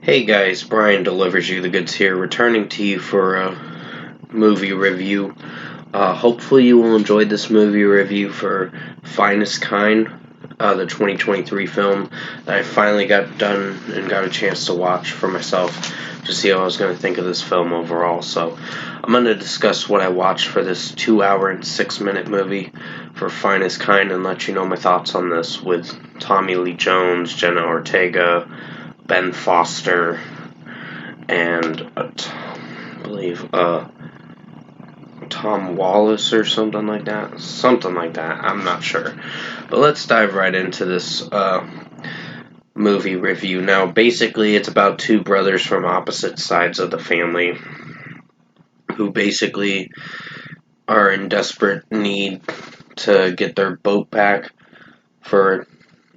Hey guys, Brian delivers you the goods here, returning to you for a movie review. Hopefully you will enjoy this movie review for Finestkind, the 2023 film that I finally got done and got a chance to watch for myself to see how I was going to think of this film overall. So I'm going to discuss what I watched for this 2 hour and 6 minute movie for Finestkind and let you know my thoughts on this with Tommy Lee Jones, Jenna Ortega, Ben Foster, and I believe Tom Wallace or something like that. Something like that. I'm not sure. But let's dive right into this movie review. Now, basically, it's about two brothers from opposite sides of the family who basically are in desperate need to get their boat back for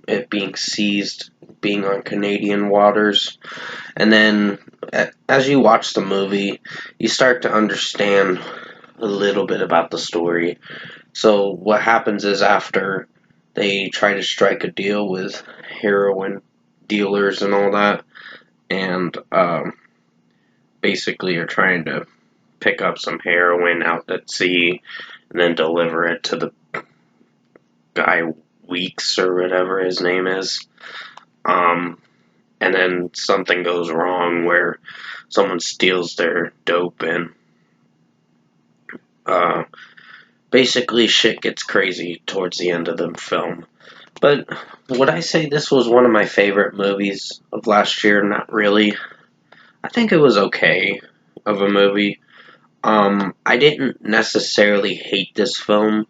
it being seized, being on Canadian waters. And then, as you watch the movie, you start to understand a little bit about the story. So, what happens is after they try to strike a deal with heroin dealers and all that, and basically are trying to pick up some heroin out at sea and then deliver it to the guy Weeks or whatever his name is. And then something goes wrong where someone steals their dope and basically shit gets crazy towards the end of the film. But would I say this was one of my favorite movies of last year? Not really. I think it was okay of a movie. I didn't necessarily hate this film.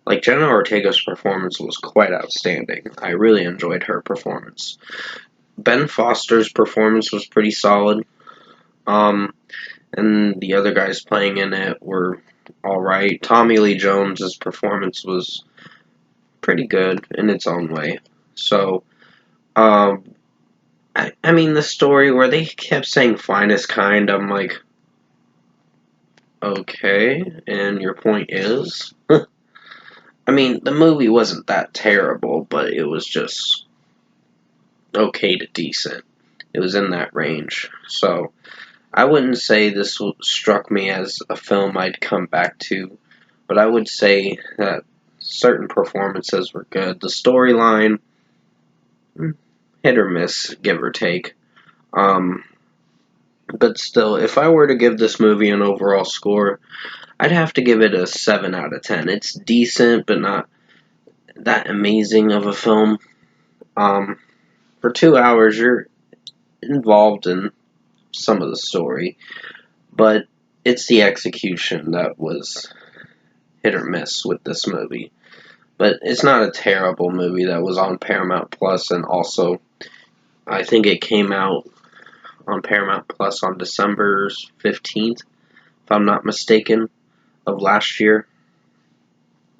Like, Jenna Ortega's performance was quite outstanding. I really enjoyed her performance. Ben Foster's performance was pretty solid. And the other guys playing in it were alright. Tommy Lee Jones's performance was pretty good in its own way. So, I mean, the story where they kept saying finest kind, I'm like, okay, and your point is? I mean, the movie wasn't that terrible, but it was just okay to decent. It was in that range. So, I wouldn't say this struck me as a film I'd come back to, but I would say that certain performances were good. The storyline, hit or miss, give or take. But still, if I were to give this movie an overall score, I'd have to give it a 7 out of 10. It's decent, but not that amazing of a film. For 2 hours, you're involved in some of the story, but it's the execution that was hit or miss with this movie. But it's not a terrible movie that was on Paramount Plus, and also I think it came out on Paramount Plus on December 15th, if I'm not mistaken, of last year.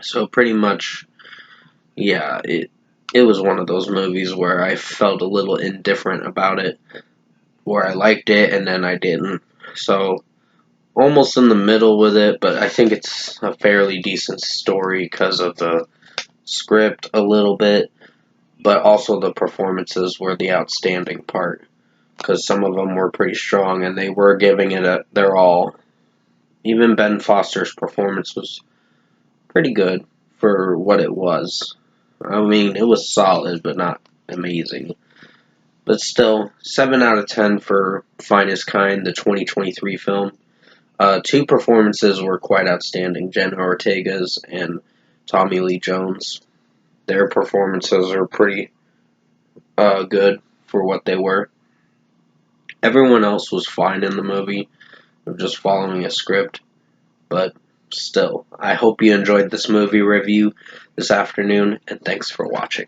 So pretty much, yeah, it was one of those movies where I felt a little indifferent about it, where I liked it and then I didn't. So almost in the middle with it, but I think it's a fairly decent story because of the script a little bit, but also the performances were the outstanding part because some of them were pretty strong and they were giving it their all. Even Ben Foster's performance was pretty good for what it was. I mean, it was solid, but not amazing. But still, 7 out of 10 for Finest Kind, the 2023 film. Two performances were quite outstanding, Jenna Ortega's and Tommy Lee Jones. Their performances are pretty good for what they were. Everyone else was fine in the movie, just following a script, but still, I hope you enjoyed this movie review this afternoon, and thanks for watching.